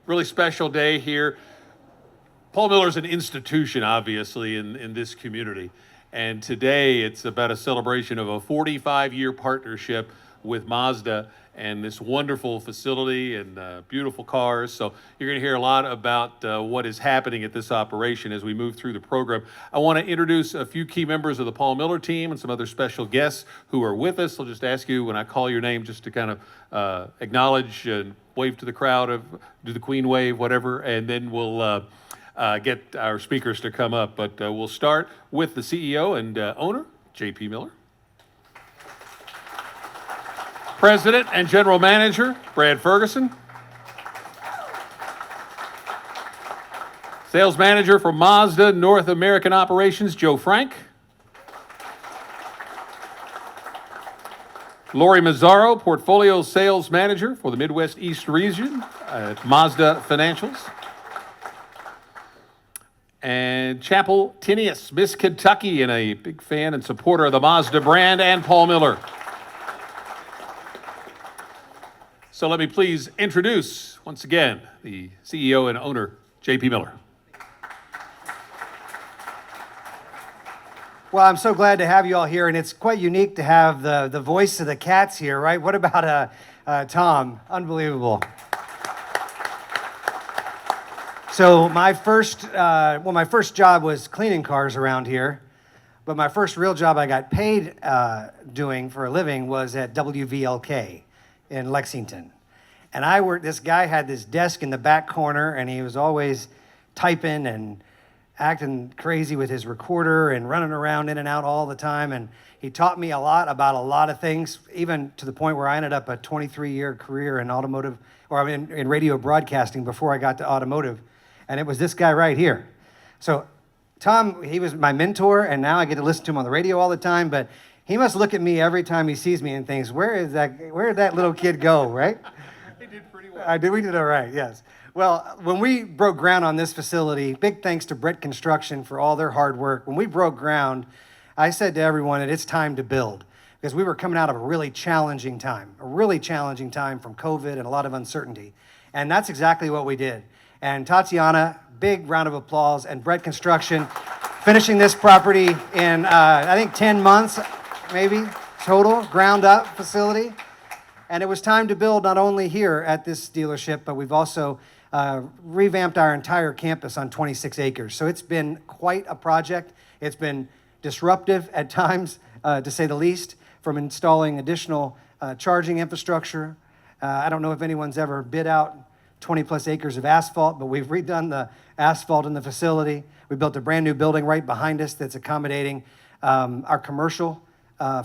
Really special day here. Paul Miller's an institution, obviously, in this community. And today it's about a celebration of a 45-year partnership with Mazda and this wonderful facility and beautiful cars. So you're going to hear a lot about what is happening at this operation as we move through the program. I want to introduce a few key members of the Paul Miller team and some other special guests who are with us. I'll just ask you when I call your name just to kind of acknowledge and wave to the crowd, do the Queen wave, whatever, and then we'll get our speakers to come up. But we'll start with the CEO and owner, J.P. Miller. President and General Manager, Brad Ferguson. Sales Manager for Mazda North American Operations, Joe Frank. Lori Mazzaro, Portfolio Sales Manager for the Midwest East region at Mazda Financials. And Chapel Tinius, Miss Kentucky, and a big fan and supporter of the Mazda brand and Paul Miller. So let me please introduce, once again, the CEO and owner, J.P. Miller. Well, I'm so glad to have you all here, and it's quite unique to have the voice of the cats here, right? What about Tom? Unbelievable. So my first job was cleaning cars around here, but my first real job I got paid doing for a living was at WVLK in Lexington. And this guy had this desk in the back corner, and he was always typing and acting crazy with his recorder and running around in and out all the time. And he taught me a lot about a lot of things, even to the point where I ended up a 23-year career in automotive, or in radio broadcasting before I got to automotive. And it was this guy right here. So Tom, he was my mentor, and now I get to listen to him on the radio all the time, but he must look at me every time he sees me and thinks, where did that little kid go, right? He did pretty well. We did all right, yes. Well, when we broke ground on this facility, big thanks to Brett Construction for all their hard work. When we broke ground, I said to everyone that it's time to build, because we were coming out of a really challenging time from COVID and a lot of uncertainty. And that's exactly what we did. And Tatiana, big round of applause, and Brett Construction finishing this property in, I think, 10 months, maybe, total, ground up facility. And it was time to build not only here at this dealership, but we've also revamped our entire campus on 26 acres. So it's been quite a project. It's been disruptive at times, to say the least, from installing additional charging infrastructure. I don't know if anyone's ever bid out 20 plus acres of asphalt, but we've redone the asphalt in the facility. We built a brand new building right behind us that's accommodating our commercial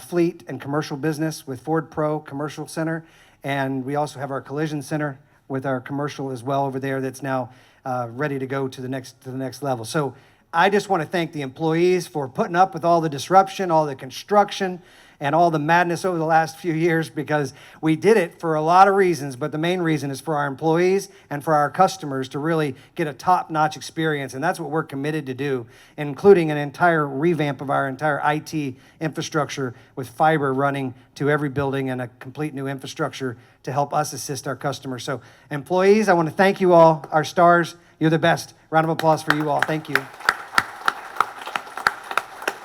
fleet and commercial business with Ford Pro Commercial Center. And we also have our collision center with our commercial as well over there that's now ready to go to the next level. So I just want to thank the employees for putting up with all the disruption, all the construction, and all the madness over the last few years, because we did it for a lot of reasons, but the main reason is for our employees and for our customers to really get a top-notch experience, and that's what we're committed to do, including an entire revamp of our entire IT infrastructure with fiber running to every building and a complete new infrastructure to help us assist our customers. So employees, I want to thank you all, our stars. You're the best. Round of applause for you all. Thank you.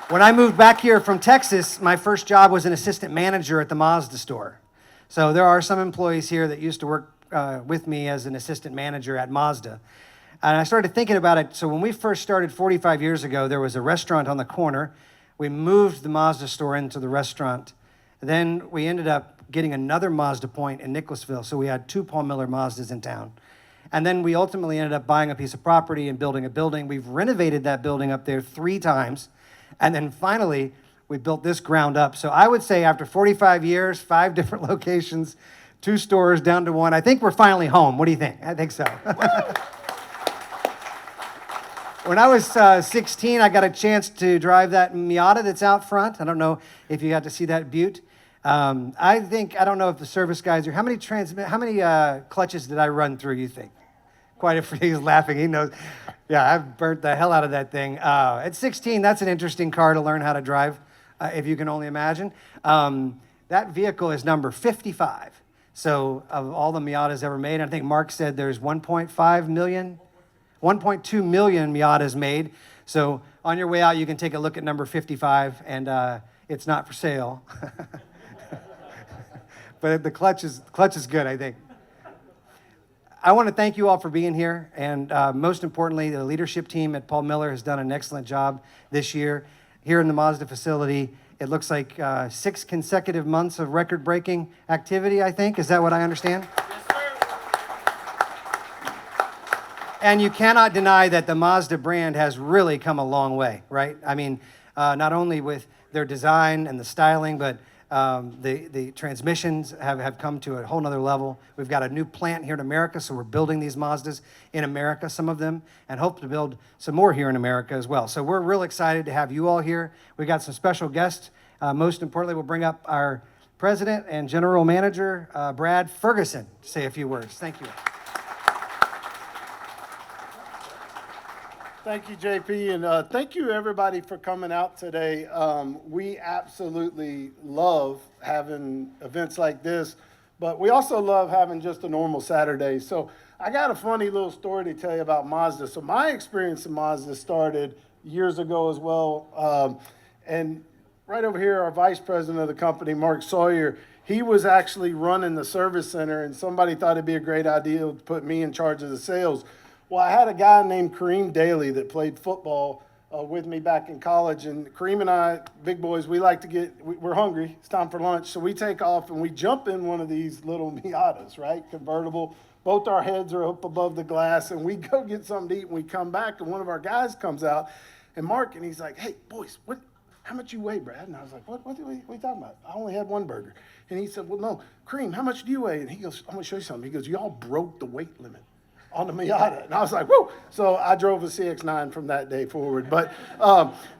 When I moved back here from Texas, my first job was an assistant manager at the Mazda store. So there are some employees here that used to work with me as an assistant manager at Mazda. And I started thinking about it. So when we first started 45 years ago, there was a restaurant on the corner. We moved the Mazda store into the restaurant. Then we ended up getting another Mazda point in Nicholasville. So we had two Paul Miller Mazdas in town. And then we ultimately ended up buying a piece of property and building a building. We've renovated that building up there 3 times. And then finally, we built this ground up. So I would say after 45 years, 5 different locations, 2 stores down to 1, I think we're finally home. What do you think? I think so. When I was 16, I got a chance to drive that Miata that's out front. I don't know if you got to see that beaut. I don't know if the service guys are, how many clutches did I run through, you think? Quite a few. He's laughing. He knows. Yeah, I've burnt the hell out of that thing. At 16, that's an interesting car to learn how to drive, if you can only imagine. That vehicle is number 55. So of all the Miatas ever made, I think Mark said there's 1.5 million, 1.2 million Miatas made. So on your way out, you can take a look at number 55, and it's not for sale. But the clutch is good, I think. I want to thank you all for being here, and most importantly, the leadership team at Paul Miller has done an excellent job this year. Here in the Mazda facility, it looks like 6 consecutive months of record-breaking activity, I think. Is that what I understand? And you cannot deny that the Mazda brand has really come a long way, right? I mean, not only with their design and the styling, but the transmissions have come to a whole nother level. We've got a new plant here in America, so we're building these Mazdas in America, some of them, and hope to build some more here in America as well. So we're real excited to have you all here. We got some special guests. Most importantly, we'll bring up our president and general manager, Brad Ferguson, to say a few words. Thank you. Thank you, JP, and thank you, everybody, for coming out today. We absolutely love having events like this, but we also love having just a normal Saturday. So I got a funny little story to tell you about Mazda. So my experience in Mazda started years ago as well, and right over here, our vice president of the company, Mark Sawyer, he was actually running the service center, and somebody thought it'd be a great idea to put me in charge of the sales. Well, I had a guy named Kareem Daly that played football with me back in college, and Kareem and I, big boys, we like to we're hungry. It's time for lunch, so we take off and we jump in one of these little Miatas, right, convertible. Both our heads are up above the glass, and we go get something to eat, and we come back, and one of our guys comes out, and Mark, and he's like, "Hey, boys, how much you weigh, Brad?" And I was like, what are you talking about? I only had one burger. And he said, "Well, no, Kareem, how much do you weigh?" And he goes, "I'm going to show you something." He goes, "Y'all broke the weight limit on the Miata." And I was like, whoa. So I drove a CX-9 from that day forward. But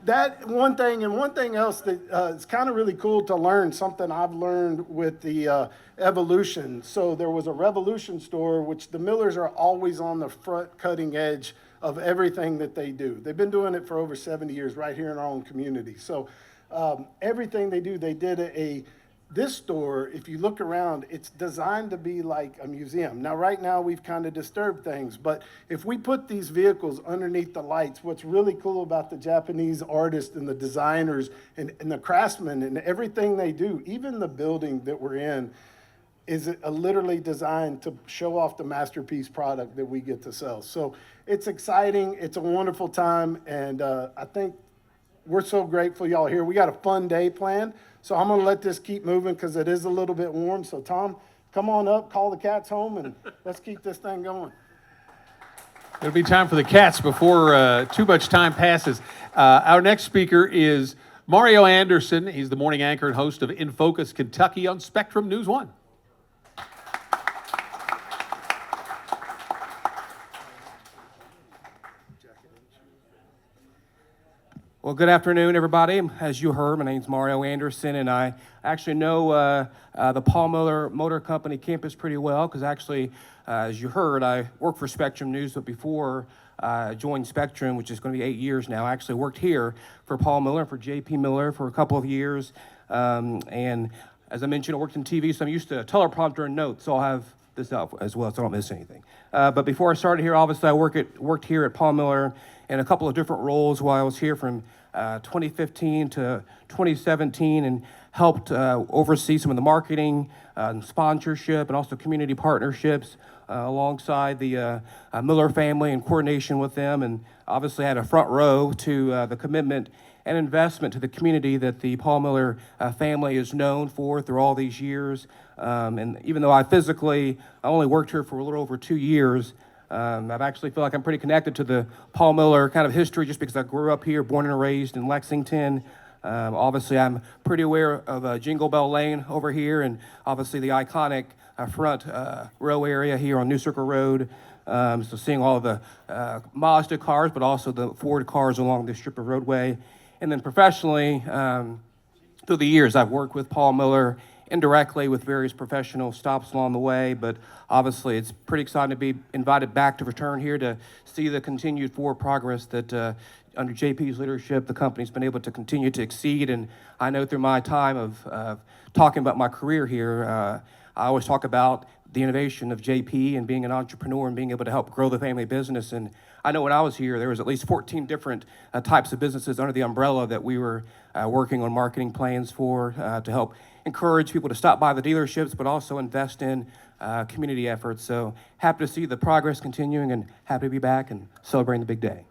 that one thing, and one thing else that is kind of really cool to learn, something I've learned with the Evolution. So there was a Revolution store, which the Millers are always on the front cutting edge of everything that they do. They've been doing it for over 70 years right here in our own community. So everything they do, they did this store, if you look around, it's designed to be like a museum. Now, right now, we've kind of disturbed things, but if we put these vehicles underneath the lights, what's really cool about the Japanese artists and the designers and the craftsmen and everything they do, even the building that we're in, is literally designed to show off the masterpiece product that we get to sell. So it's exciting. It's a wonderful time, and I think we're so grateful y'all are here. We got a fun day planned. So I'm going to let this keep moving because it is a little bit warm. So, Tom, come on up, call the cats home, and let's keep this thing going. It'll be time for the cats before too much time passes. Our next speaker is Mario Anderson. He's the morning anchor and host of In Focus Kentucky on Spectrum News 1. Well, good afternoon, everybody. As you heard, my name's Mario Anderson, and I actually know the Paul Miller Motor Company campus pretty well because actually, as you heard, I work for Spectrum News, but before I joined Spectrum, which is going to be 8 years now, I actually worked here for Paul Miller and for J.P. Miller for a couple of years. And as I mentioned, I worked in TV, so I'm used to teleprompter and notes, so I'll have this up as well so I don't miss anything. But before I started here, obviously I worked here at Paul Miller in a couple of different roles while I was here from 2015 to 2017 and helped oversee some of the marketing, sponsorship, and also community partnerships alongside the Miller family in coordination with them, and obviously had a front row to the commitment and investment to the community that the Paul Miller family is known for through all these years. And even though I only worked here for a little over 2 years, I've actually feel like I'm pretty connected to the Paul Miller kind of history just because I grew up here, born and raised in Lexington. Obviously, I'm pretty aware of Jingle Bell Lane over here and obviously the iconic front row area here on New Circle Road. So seeing all of the Mazda cars, but also the Ford cars along this strip of roadway. And then professionally, through the years, I've worked with Paul Miller indirectly with various professional stops along the way, but obviously it's pretty exciting to be invited back to return here to see the continued forward progress that under JP's leadership, the company's been able to continue to exceed. And I know through my time of talking about my career here, I always talk about the innovation of JP and being an entrepreneur and being able to help grow the family business. And I know when I was here, there was at least 14 different types of businesses under the umbrella that we were working on marketing plans for to help encourage people to stop by the dealerships, but also invest in community efforts. So happy to see the progress continuing and happy to be back and celebrating the big day.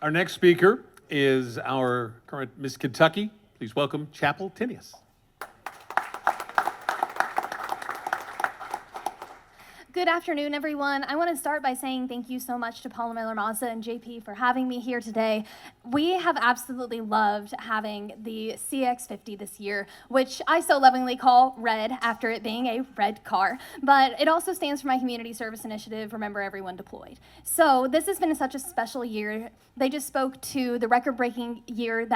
Our next speaker is our current Miss Kentucky. Please welcome Chapel Tinius. Good afternoon, everyone. I want to start by saying thank you so much to Paul Miller Mazda and JP for having me here today. We have absolutely loved having the CX-50 this year, which I so lovingly call red after it being a red car. But it also stands for my community service initiative, Remember Everyone Deployed. So this has been such a special year. They just spoke to the record-breaking year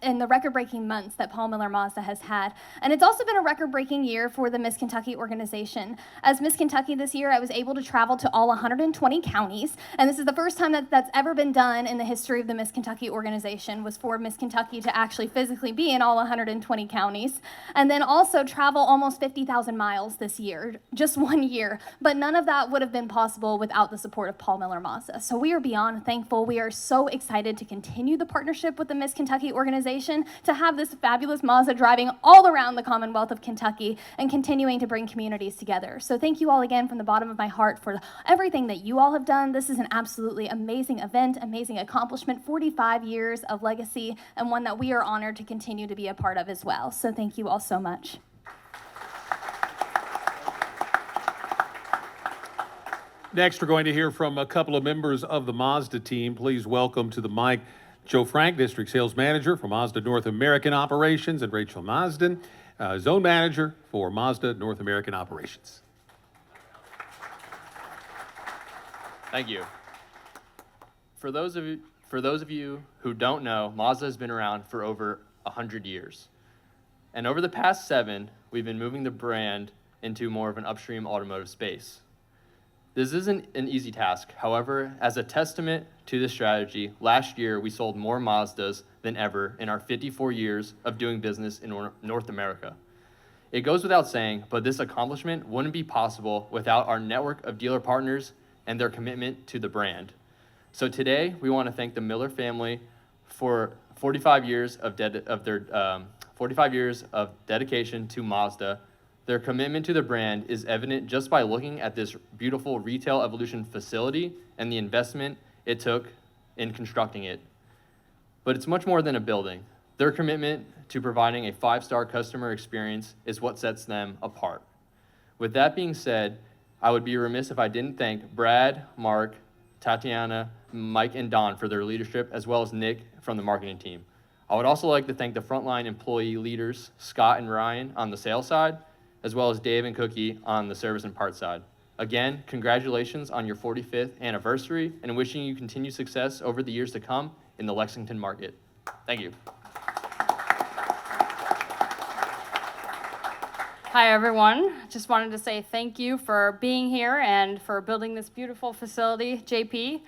and the record-breaking months that Paul Miller Mazda has had. And it's also been a record-breaking year for the Miss Kentucky organization. As Miss Kentucky this year, I was able to travel to all 120 counties, and this is the first time that's ever been done in the history of the Miss Kentucky organization, was for Miss Kentucky to actually physically be in all 120 counties, and then also travel almost 50,000 miles this year, just 1 year. But none of that would have been possible without the support of Paul Miller Mazda. So we are beyond thankful. We are so excited to continue the partnership with the Miss Kentucky organization, to have this fabulous Mazda driving all around the Commonwealth of Kentucky and continuing to bring communities together. So thank you all again from the bottom of my heart for everything that you all have done. This is an absolutely amazing event, amazing accomplishment, 45 years of legacy, and one that we are honored to continue to be a part of as well. So thank you all so much. Next, we're going to hear from a couple of members of the Mazda team. Please welcome to the mic Joe Frank, District Sales Manager for Mazda North American Operations, and Rachel Mazden, Zone Manager for Mazda North American Operations. Thank you. For those of you who don't know, Mazda has been around for over 100 years. And over the past 7, we've been moving the brand into more of an upstream automotive space. This isn't an easy task. However, as a testament to this strategy, last year we sold more Mazdas than ever in our 54 years of doing business in North America. It goes without saying, but this accomplishment wouldn't be possible without our network of dealer partners and their commitment to the brand. So today, we want to thank the Miller family for 45 years of dedication to Mazda. Their commitment to the brand is evident just by looking at this beautiful retail evolution facility and the investment it took in constructing it. But it's much more than a building. Their commitment to providing a 5-star customer experience is what sets them apart. With that being said, I would be remiss if I didn't thank Brad, Mark, Tatiana, Mike, and Don for their leadership, as well as Nick from the marketing team. I would also like to thank the frontline employee leaders, Scott and Ryan on the sales side, as well as Dave and Cookie on the service and parts side. Again, congratulations on your 45th anniversary, and wishing you continued success over the years to come in the Lexington market. Thank you. Hi, everyone. Just wanted to say thank you for being here and for building this beautiful facility, JP.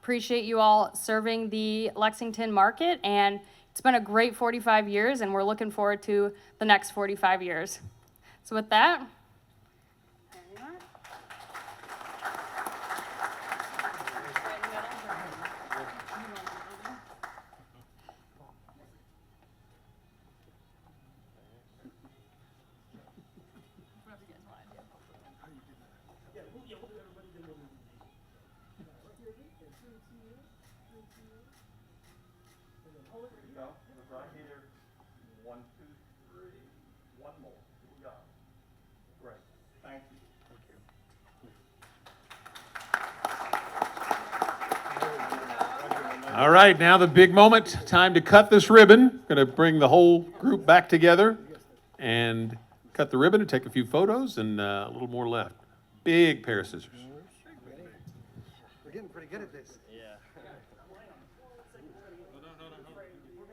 Appreciate you all serving the Lexington market, and it's been a great 45 years, and we're looking forward to the next 45 years. So with that, there you are. All right, now the big moment. Time to cut this ribbon. Going to bring the whole group back together and cut the ribbon and take a few photos, and a little more left. Big pair of scissors. We're getting pretty good at this.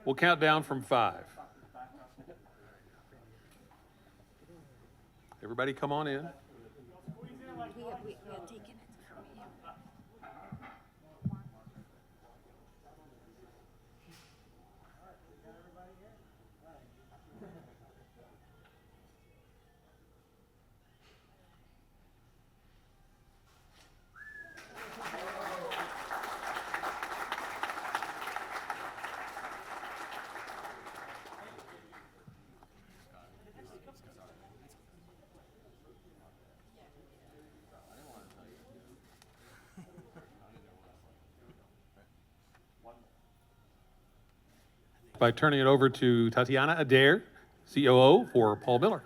We'll count down from 5. Everybody come on in. by turning it over to Tatiana Adair, COO for Paul Miller.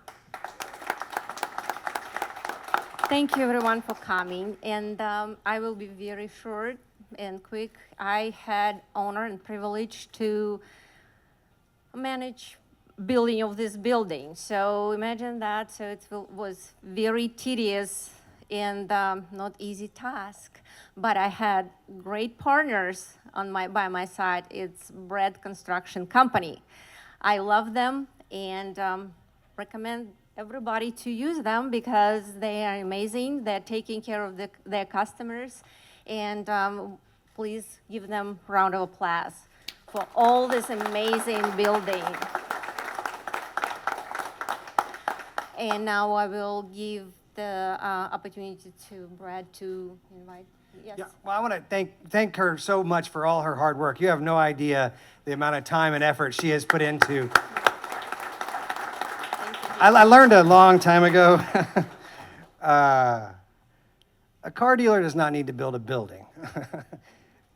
Thank you everyone for coming, and I will be very short and quick. I had honor and privilege to manage building of this building. So imagine that. So it was very tedious and not easy task. But I had great partners by my side. It's Bread Construction Company. I love them and recommend everybody to use them because they are amazing. They're taking care of their customers. And please give them a round of applause for all this amazing building. And now I will give the opportunity to Brad to invite. Yes. Yeah, well, I want to thank her so much for all her hard work. You have no idea the amount of time and effort she has put into. I learned a long time ago, a car dealer does not need to build a building.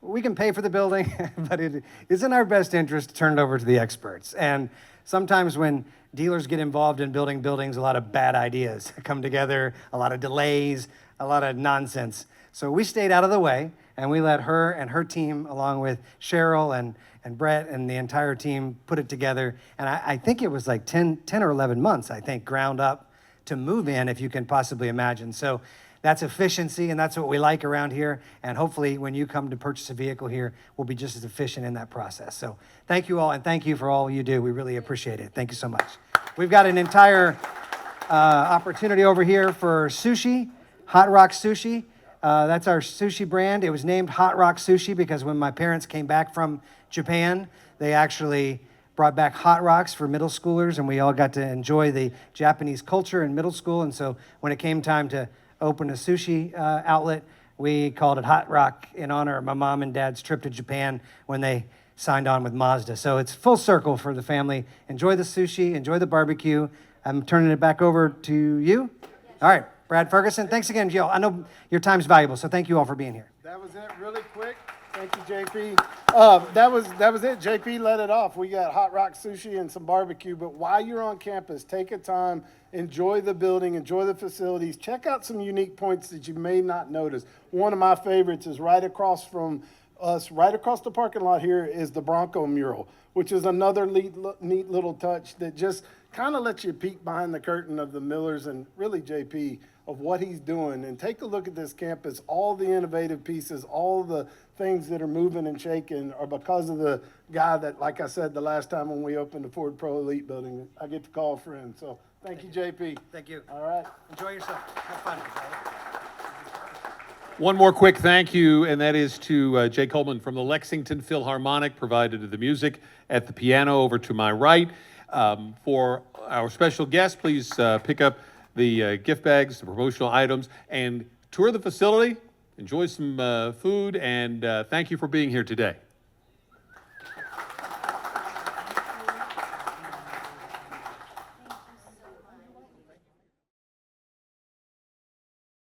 We can pay for the building, but it is in our best interest to turn it over to the experts. And sometimes when dealers get involved in building buildings, a lot of bad ideas come together, a lot of delays, a lot of nonsense. So we stayed out of the way, and we let her and her team, along with Cheryl and Brett and the entire team, put it together. And I think it was like 10 or 11 months, I think, ground up to move in, if you can possibly imagine. So that's efficiency, and that's what we like around here. And hopefully when you come to purchase a vehicle here, we'll be just as efficient in that process. So thank you all, and thank you for all you do. We really appreciate it. Thank you so much. We've got an entire opportunity over here for sushi, Hot Rock Sushi. That's our sushi brand. It was named Hot Rock Sushi because when my parents came back from Japan, they actually brought back hot rocks for middle schoolers, and we all got to enjoy the Japanese culture in middle school. And so when it came time to open a sushi outlet, we called it Hot Rock in honor of my mom and dad's trip to Japan when they signed on with Mazda. So it's full circle for the family. Enjoy the sushi, enjoy the barbecue. I'm turning it back over to you. All right, Brad Ferguson. Thanks again, Jill. I know your time's valuable, so thank you all for being here. That was it, really quick. Thank you, JP. That was it. JP let it off. We got Hot Rock Sushi and some barbecue. But while you're on campus, take a time, enjoy the building, enjoy the facilities. Check out some unique points that you may not notice. One of my favorites is right across from us, right across the parking lot here, is the Bronco mural, which is another neat little touch that just kind of lets you peek behind the curtain of the Millers and really JP of what he's doing. And take a look at this campus. All the innovative pieces, all the things that are moving and shaking are because of the guy that, like I said, the last time when we opened the Ford Pro Elite building, I get to call a friend. So thank you, JP. Thank you. All right. Enjoy yourself. Have fun. One more quick thank you, and that is to Jay Coleman from the Lexington Philharmonic, provided the music at the piano over to my right. For our special guest, please pick up the gift bags, the promotional items, and tour the facility. Enjoy some food, and thank you for being here today.